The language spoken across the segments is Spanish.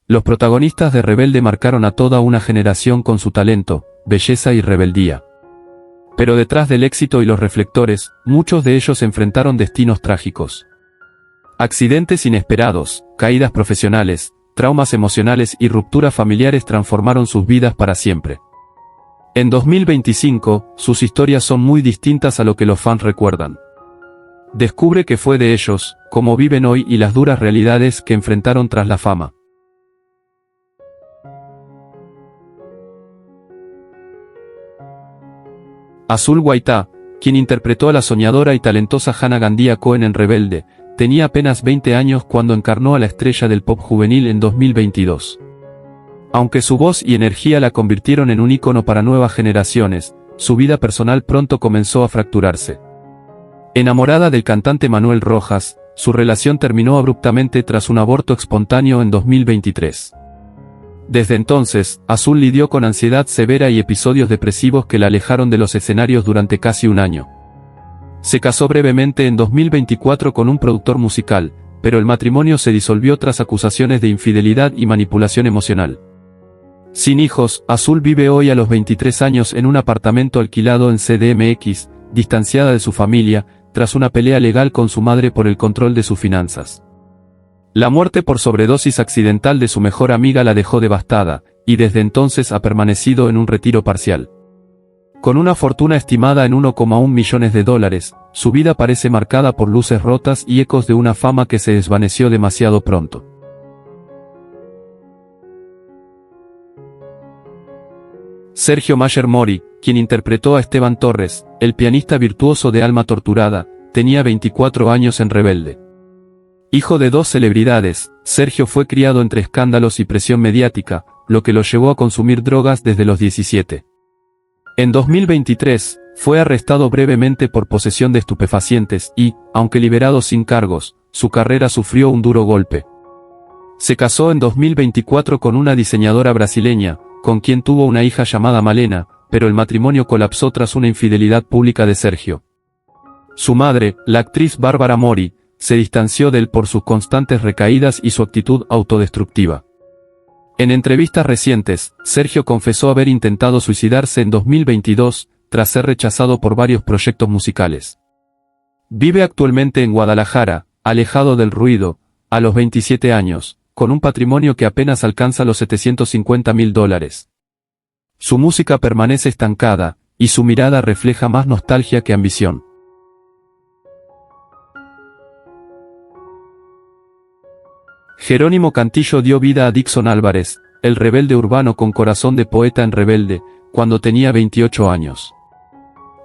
Los protagonistas de Rebelde marcaron a toda una generación con su talento, belleza y rebeldía. Pero detrás del éxito y los reflectores, muchos de ellos enfrentaron destinos trágicos. Accidentes inesperados, caídas profesionales, traumas emocionales y rupturas familiares transformaron sus vidas para siempre. En 2025, sus historias son muy distintas a lo que los fans recuerdan. Descubre qué fue de ellos, cómo viven hoy y las duras realidades que enfrentaron tras la fama. Azul Guaitá, quien interpretó a la soñadora y talentosa Hannah Gandia Cohen en Rebelde, tenía apenas 20 años cuando encarnó a la estrella del pop juvenil en 2022. Aunque su voz y energía la convirtieron en un ícono para nuevas generaciones, su vida personal pronto comenzó a fracturarse. Enamorada del cantante Manuel Rojas, su relación terminó abruptamente tras un aborto espontáneo en 2023. Desde entonces, Azul lidió con ansiedad severa y episodios depresivos que la alejaron de los escenarios durante casi un año. Se casó brevemente en 2024 con un productor musical, pero el matrimonio se disolvió tras acusaciones de infidelidad y manipulación emocional. Sin hijos, Azul vive hoy a los 23 años en un apartamento alquilado en CDMX, distanciada de su familia, tras una pelea legal con su madre por el control de sus finanzas. La muerte por sobredosis accidental de su mejor amiga la dejó devastada, y desde entonces ha permanecido en un retiro parcial. Con una fortuna estimada en $1,1 millones, su vida parece marcada por luces rotas y ecos de una fama que se desvaneció demasiado pronto. Sergio Mayer Mori, quien interpretó a Esteban Torres, el pianista virtuoso de Alma Torturada, tenía 24 años en Rebelde. Hijo de dos celebridades, Sergio fue criado entre escándalos y presión mediática, lo que lo llevó a consumir drogas desde los 17. En 2023, fue arrestado brevemente por posesión de estupefacientes y, aunque liberado sin cargos, su carrera sufrió un duro golpe. Se casó en 2024 con una diseñadora brasileña, con quien tuvo una hija llamada Malena, pero el matrimonio colapsó tras una infidelidad pública de Sergio. Su madre, la actriz Bárbara Mori, se distanció de él por sus constantes recaídas y su actitud autodestructiva. En entrevistas recientes, Sergio confesó haber intentado suicidarse en 2022, tras ser rechazado por varios proyectos musicales. Vive actualmente en Guadalajara, alejado del ruido, a los 27 años, con un patrimonio que apenas alcanza los $750.000. Su música permanece estancada, y su mirada refleja más nostalgia que ambición. Jerónimo Cantillo dio vida a Dixon Álvarez, el rebelde urbano con corazón de poeta en Rebelde, cuando tenía 28 años.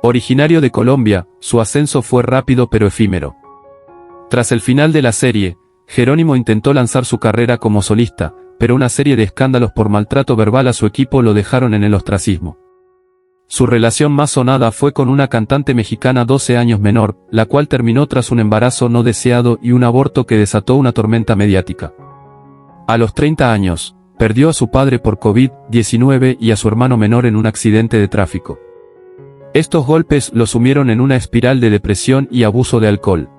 Originario de Colombia, su ascenso fue rápido pero efímero. Tras el final de la serie, Jerónimo intentó lanzar su carrera como solista, pero una serie de escándalos por maltrato verbal a su equipo lo dejaron en el ostracismo. Su relación más sonada fue con una cantante mexicana 12 años menor, la cual terminó tras un embarazo no deseado y un aborto que desató una tormenta mediática. A los 30 años, perdió a su padre por COVID-19 y a su hermano menor en un accidente de tráfico. Estos golpes lo sumieron en una espiral de depresión y abuso de alcohol.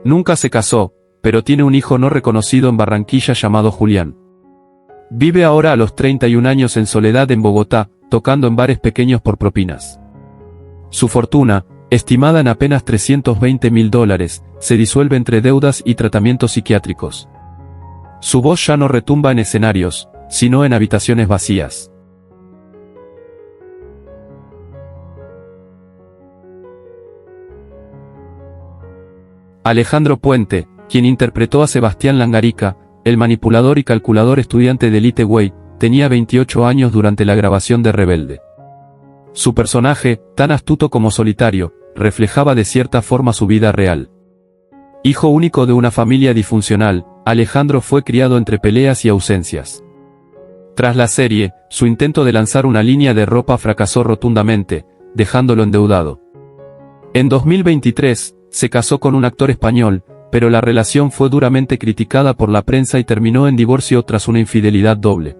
Nunca se casó, pero tiene un hijo no reconocido en Barranquilla llamado Julián. Vive ahora a los 31 años en soledad en Bogotá, tocando en bares pequeños por propinas. Su fortuna, estimada en apenas $320.000, se disuelve entre deudas y tratamientos psiquiátricos. Su voz ya no retumba en escenarios, sino en habitaciones vacías. Alejandro Puente, quien interpretó a Sebastián Langarica, el manipulador y calculador estudiante de Elite Way, tenía 28 años durante la grabación de Rebelde. Su personaje, tan astuto como solitario, reflejaba de cierta forma su vida real. Hijo único de una familia disfuncional, Alejandro fue criado entre peleas y ausencias. Tras la serie, su intento de lanzar una línea de ropa fracasó rotundamente, dejándolo endeudado. En 2023, se casó con un actor español, pero la relación fue duramente criticada por la prensa y terminó en divorcio tras una infidelidad doble.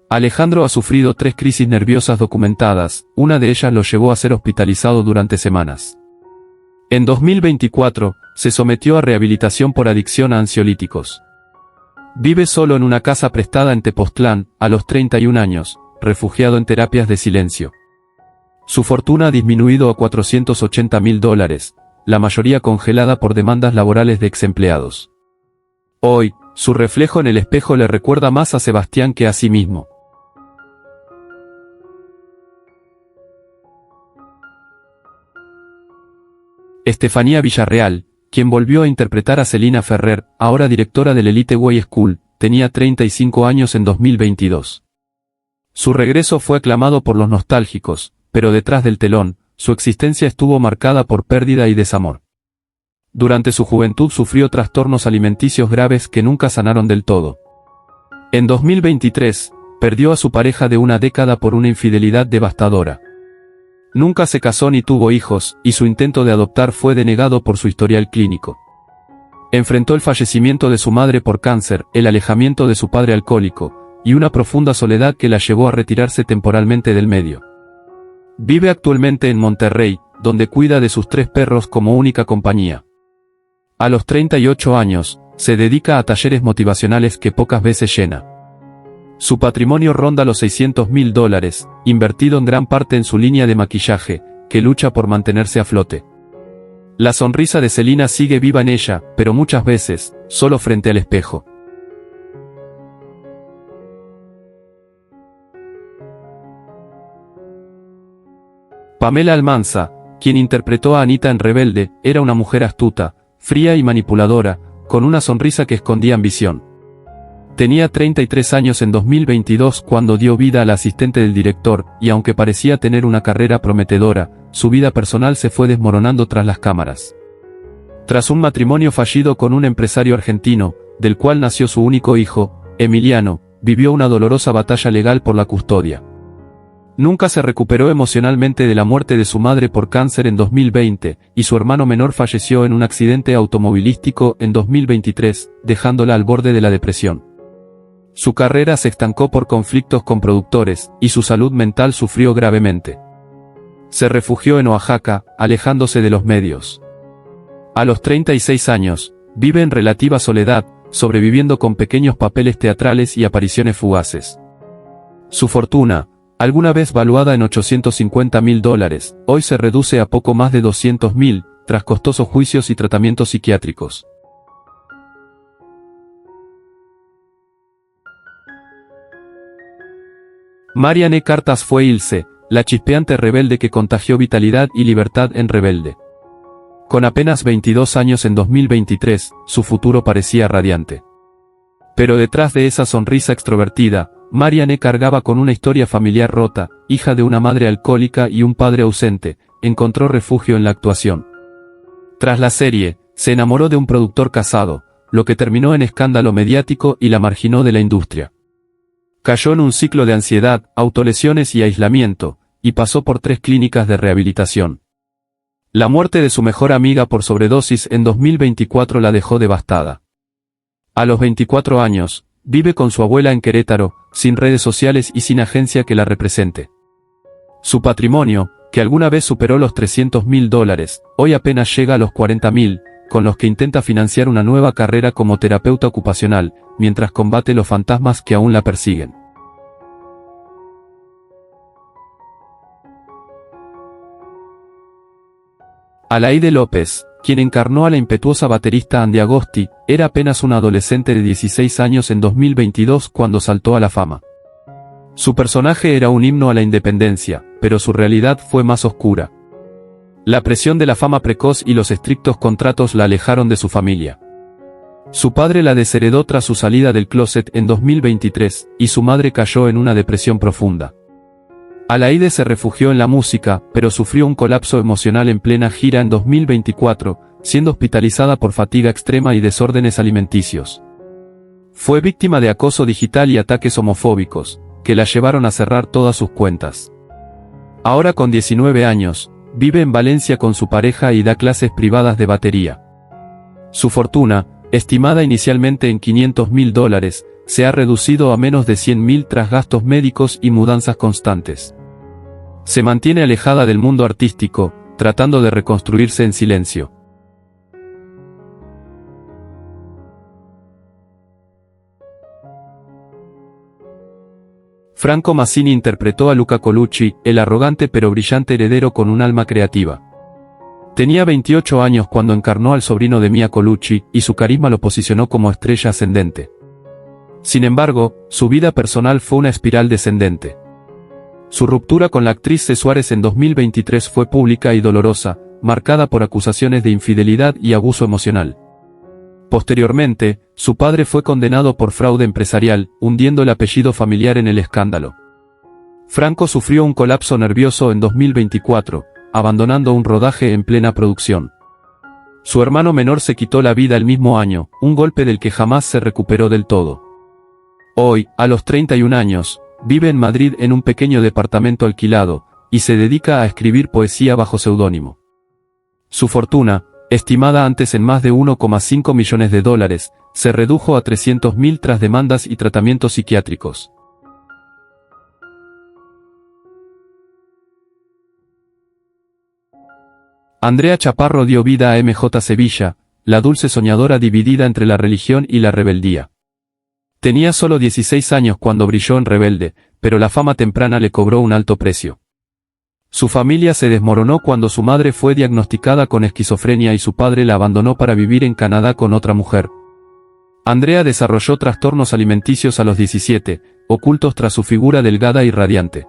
Alejandro ha sufrido 3 crisis nerviosas documentadas, una de ellas lo llevó a ser hospitalizado durante semanas. En 2024, se sometió a rehabilitación por adicción a ansiolíticos. Vive solo en una casa prestada en Tepoztlán, a los 31 años, refugiado en terapias de silencio. Su fortuna ha disminuido a $480.000, la mayoría congelada por demandas laborales de exempleados. Hoy, su reflejo en el espejo le recuerda más a Sebastián que a sí mismo. Estefanía Villarreal, quien volvió a interpretar a Celina Ferrer, ahora directora del Elite Way School, tenía 35 años en 2022. Su regreso fue aclamado por los nostálgicos, pero detrás del telón, su existencia estuvo marcada por pérdida y desamor. Durante su juventud sufrió trastornos alimenticios graves que nunca sanaron del todo. En 2023, perdió a su pareja de una década por una infidelidad devastadora. Nunca se casó ni tuvo hijos, y su intento de adoptar fue denegado por su historial clínico. Enfrentó el fallecimiento de su madre por cáncer, el alejamiento de su padre alcohólico, y una profunda soledad que la llevó a retirarse temporalmente del medio. Vive actualmente en Monterrey, donde cuida de sus 3 perros como única compañía. A los 38 años, se dedica a talleres motivacionales que pocas veces llena. Su patrimonio ronda los $600.000, invertido en gran parte en su línea de maquillaje, que lucha por mantenerse a flote. La sonrisa de Celina sigue viva en ella, pero muchas veces, solo frente al espejo. Pamela Almanza, quien interpretó a Anita en Rebelde, era una mujer astuta, fría y manipuladora, con una sonrisa que escondía ambición. Tenía 33 años en 2022 cuando dio vida a la asistente del director, y aunque parecía tener una carrera prometedora, su vida personal se fue desmoronando tras las cámaras. Tras un matrimonio fallido con un empresario argentino, del cual nació su único hijo, Emiliano, vivió una dolorosa batalla legal por la custodia. Nunca se recuperó emocionalmente de la muerte de su madre por cáncer en 2020, y su hermano menor falleció en un accidente automovilístico en 2023, dejándola al borde de la depresión. Su carrera se estancó por conflictos con productores, y su salud mental sufrió gravemente. Se refugió en Oaxaca, alejándose de los medios. A los 36 años, vive en relativa soledad, sobreviviendo con pequeños papeles teatrales y apariciones fugaces. Su fortuna, alguna vez valuada en $850.000, hoy se reduce a poco más de $200.000, tras costosos juicios y tratamientos psiquiátricos. Marianne Cartas fue Ilse, la chispeante rebelde que contagió vitalidad y libertad en Rebelde. Con apenas 22 años en 2023, su futuro parecía radiante. Pero detrás de esa sonrisa extrovertida, Marianne cargaba con una historia familiar rota, hija de una madre alcohólica y un padre ausente, encontró refugio en la actuación. Tras la serie, se enamoró de un productor casado, lo que terminó en escándalo mediático y la marginó de la industria. Cayó en un ciclo de ansiedad, autolesiones y aislamiento, y pasó por 3 clínicas de rehabilitación. La muerte de su mejor amiga por sobredosis en 2024 la dejó devastada. A los 24 años, vive con su abuela en Querétaro, sin redes sociales y sin agencia que la represente. Su patrimonio, que alguna vez superó los $300.000, hoy apenas llega a los $40.000, con los que intenta financiar una nueva carrera como terapeuta ocupacional, mientras combate los fantasmas que aún la persiguen. Alaide López, quien encarnó a la impetuosa baterista Andy Agosti, era apenas una adolescente de 16 años en 2022 cuando saltó a la fama. Su personaje era un himno a la independencia, pero su realidad fue más oscura. La presión de la fama precoz y los estrictos contratos la alejaron de su familia. Su padre la desheredó tras su salida del closet en 2023, y su madre cayó en una depresión profunda. Alaide se refugió en la música, pero sufrió un colapso emocional en plena gira en 2024, siendo hospitalizada por fatiga extrema y desórdenes alimenticios. Fue víctima de acoso digital y ataques homofóbicos, que la llevaron a cerrar todas sus cuentas. Ahora con 19 años, vive en Valencia con su pareja y da clases privadas de batería. Su fortuna, estimada inicialmente en $500.000, se ha reducido a menos de $100.000 tras gastos médicos y mudanzas constantes. Se mantiene alejada del mundo artístico, tratando de reconstruirse en silencio. Franco Mazzini interpretó a Luca Colucci, el arrogante pero brillante heredero con un alma creativa. Tenía 28 años cuando encarnó al sobrino de Mia Colucci, y su carisma lo posicionó como estrella ascendente. Sin embargo, su vida personal fue una espiral descendente. Su ruptura con la actriz C. Suárez en 2023 fue pública y dolorosa, marcada por acusaciones de infidelidad y abuso emocional. Posteriormente, su padre fue condenado por fraude empresarial, hundiendo el apellido familiar en el escándalo. Franco sufrió un colapso nervioso en 2024, abandonando un rodaje en plena producción. Su hermano menor se quitó la vida el mismo año, un golpe del que jamás se recuperó del todo. Hoy, a los 31 años, vive en Madrid en un pequeño departamento alquilado, y se dedica a escribir poesía bajo seudónimo. Su fortuna, estimada antes en más de 1,5 millones de dólares, se redujo a 300.000 tras demandas y tratamientos psiquiátricos. Andrea Chaparro dio vida a MJ Sevilla, la dulce soñadora dividida entre la religión y la rebeldía. Tenía solo 16 años cuando brilló en Rebelde, pero la fama temprana le cobró un alto precio. Su familia se desmoronó cuando su madre fue diagnosticada con esquizofrenia y su padre la abandonó para vivir en Canadá con otra mujer. Andrea desarrolló trastornos alimenticios a los 17, ocultos tras su figura delgada y radiante.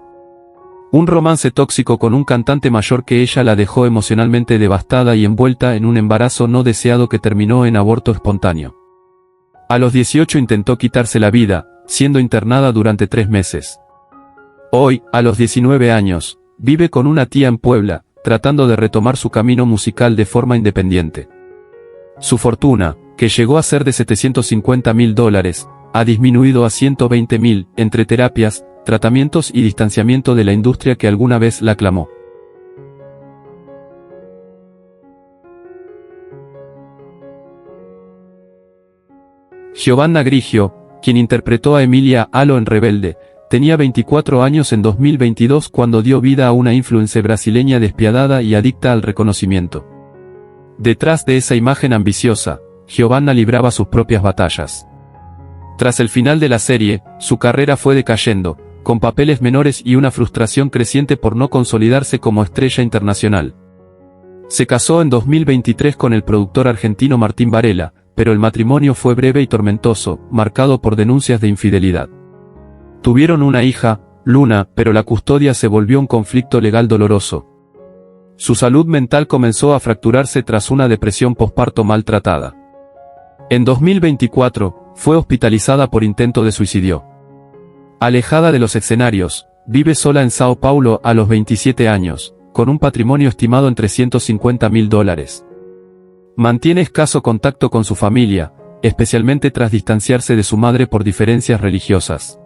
Un romance tóxico con un cantante mayor que ella la dejó emocionalmente devastada y envuelta en un embarazo no deseado que terminó en aborto espontáneo. A los 18 intentó quitarse la vida, siendo internada durante 3 meses. Hoy, a los 19 años, vive con una tía en Puebla, tratando de retomar su camino musical de forma independiente. Su fortuna, que llegó a ser de $750.000, ha disminuido a 120.000, entre terapias, tratamientos y distanciamiento de la industria que alguna vez la aclamó. Giovanna Grigio, quien interpretó a Emilia Alo en Rebelde, tenía 24 años en 2022 cuando dio vida a una influencer brasileña despiadada y adicta al reconocimiento. Detrás de esa imagen ambiciosa, Giovanna libraba sus propias batallas. Tras el final de la serie, su carrera fue decayendo, con papeles menores y una frustración creciente por no consolidarse como estrella internacional. Se casó en 2023 con el productor argentino Martín Varela, pero el matrimonio fue breve y tormentoso, marcado por denuncias de infidelidad. Tuvieron una hija, Luna, pero la custodia se volvió un conflicto legal doloroso. Su salud mental comenzó a fracturarse tras una depresión posparto maltratada. En 2024, fue hospitalizada por intento de suicidio. Alejada de los escenarios, vive sola en Sao Paulo a los 27 años, con un patrimonio estimado en $350.000. Mantiene escaso contacto con su familia, especialmente tras distanciarse de su madre por diferencias religiosas.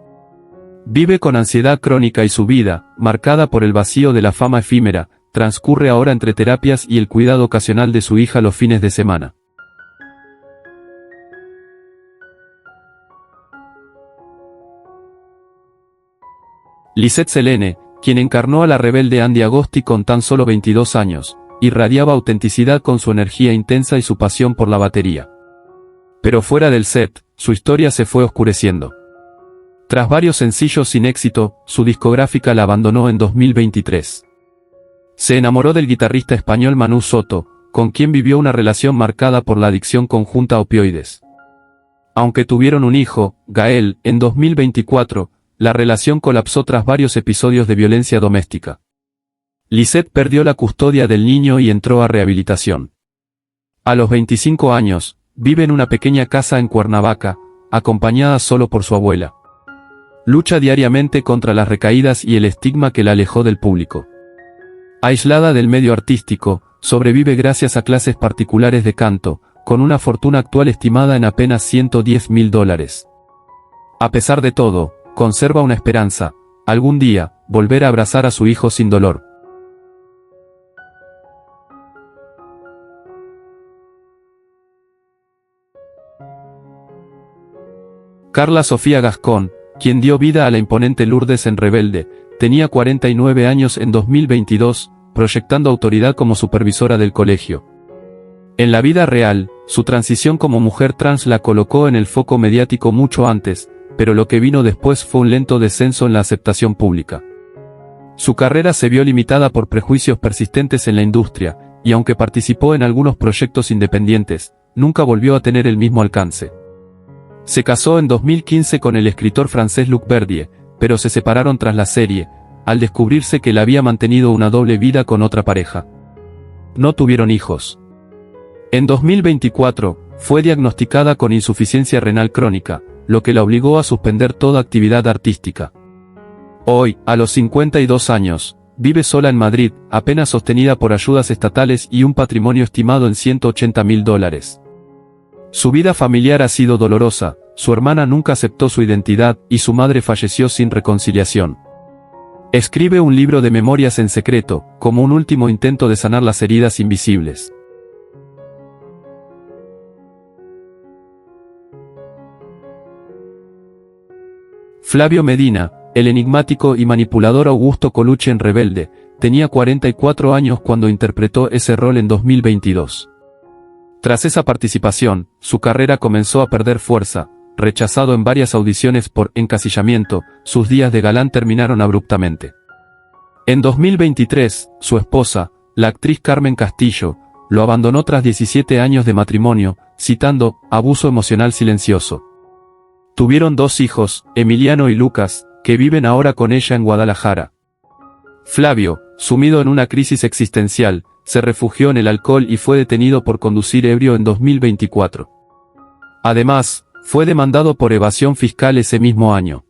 Vive con ansiedad crónica y su vida, marcada por el vacío de la fama efímera, transcurre ahora entre terapias y el cuidado ocasional de su hija los fines de semana. Lisette Selene, quien encarnó a la rebelde Andy Agosti con tan solo 22 años, irradiaba autenticidad con su energía intensa y su pasión por la batería. Pero fuera del set, su historia se fue oscureciendo. Tras varios sencillos sin éxito, su discográfica la abandonó en 2023. Se enamoró del guitarrista español Manu Soto, con quien vivió una relación marcada por la adicción conjunta a opioides. Aunque tuvieron un hijo, Gael, en 2024, la relación colapsó tras varios episodios de violencia doméstica. Lisette perdió la custodia del niño y entró a rehabilitación. A los 25 años, vive en una pequeña casa en Cuernavaca, acompañada solo por su abuela. Lucha diariamente contra las recaídas y el estigma que la alejó del público. Aislada del medio artístico, sobrevive gracias a clases particulares de canto, con una fortuna actual estimada en apenas $110.000. A pesar de todo, conserva una esperanza: algún día, volver a abrazar a su hijo sin dolor. Carla Sofía Gascón, quien dio vida a la imponente Lourdes en Rebelde, tenía 49 años en 2022, proyectando autoridad como supervisora del colegio. En la vida real, su transición como mujer trans la colocó en el foco mediático mucho antes, pero lo que vino después fue un lento descenso en la aceptación pública. Su carrera se vio limitada por prejuicios persistentes en la industria, y aunque participó en algunos proyectos independientes, nunca volvió a tener el mismo alcance. Se casó en 2015 con el escritor francés Luc Verdier, pero se separaron tras la serie, al descubrirse que él había mantenido una doble vida con otra pareja. No tuvieron hijos. En 2024, fue diagnosticada con insuficiencia renal crónica, lo que la obligó a suspender toda actividad artística. Hoy, a los 52 años, vive sola en Madrid, apenas sostenida por ayudas estatales y un patrimonio estimado en $180.000. Su vida familiar ha sido dolorosa, su hermana nunca aceptó su identidad y su madre falleció sin reconciliación. Escribe un libro de memorias en secreto, como un último intento de sanar las heridas invisibles. Flavio Medina, el enigmático y manipulador Augusto Colucci en Rebelde, tenía 44 años cuando interpretó ese rol en 2022. Tras esa participación, su carrera comenzó a perder fuerza. Rechazado en varias audiciones por encasillamiento, sus días de galán terminaron abruptamente. En 2023, su esposa, la actriz Carmen Castillo, lo abandonó tras 17 años de matrimonio, citando abuso emocional silencioso. Tuvieron 2 hijos, Emiliano y Lucas, que viven ahora con ella en Guadalajara. Flavio, sumido en una crisis existencial, se refugió en el alcohol y fue detenido por conducir ebrio en 2024. Además, fue demandado por evasión fiscal ese mismo año.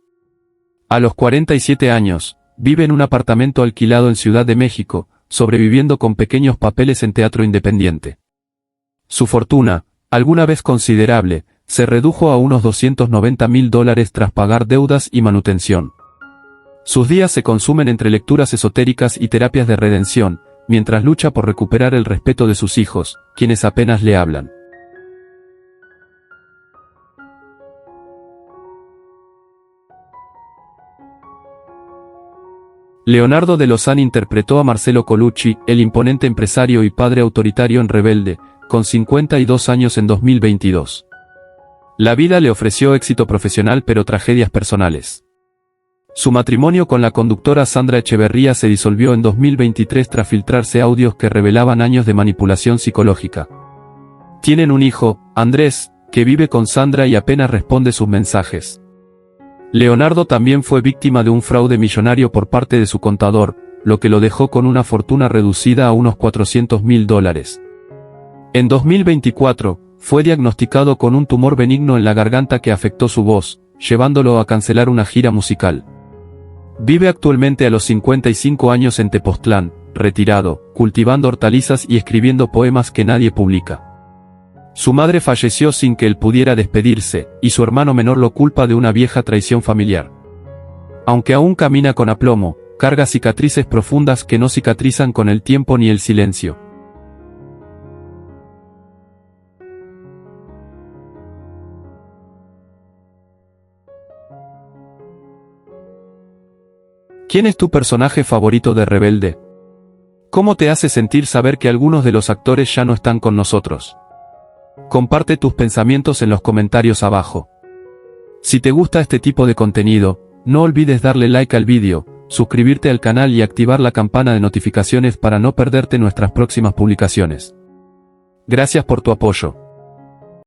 A los 47 años, vive en un apartamento alquilado en Ciudad de México, sobreviviendo con pequeños papeles en teatro independiente. Su fortuna, alguna vez considerable, se redujo a unos $290.000 tras pagar deudas y manutención. Sus días se consumen entre lecturas esotéricas y terapias de redención, mientras lucha por recuperar el respeto de sus hijos, quienes apenas le hablan. Leonardo de Lozán interpretó a Marcelo Colucci, el imponente empresario y padre autoritario en Rebelde, con 52 años en 2022. La vida le ofreció éxito profesional pero tragedias personales. Su matrimonio con la conductora Sandra Echeverría se disolvió en 2023 tras filtrarse audios que revelaban años de manipulación psicológica. Tienen un hijo, Andrés, que vive con Sandra y apenas responde sus mensajes. Leonardo también fue víctima de un fraude millonario por parte de su contador, lo que lo dejó con una fortuna reducida a unos $400.000. En 2024, fue diagnosticado con un tumor benigno en la garganta que afectó su voz, llevándolo a cancelar una gira musical. Vive actualmente a los 55 años en Tepoztlán, retirado, cultivando hortalizas y escribiendo poemas que nadie publica. Su madre falleció sin que él pudiera despedirse, y su hermano menor lo culpa de una vieja traición familiar. Aunque aún camina con aplomo, carga cicatrices profundas que no cicatrizan con el tiempo ni el silencio. ¿Quién es tu personaje favorito de Rebelde? ¿Cómo te hace sentir saber que algunos de los actores ya no están con nosotros? Comparte tus pensamientos en los comentarios abajo. Si te gusta este tipo de contenido, no olvides darle like al vídeo, suscribirte al canal y activar la campana de notificaciones para no perderte nuestras próximas publicaciones. Gracias por tu apoyo.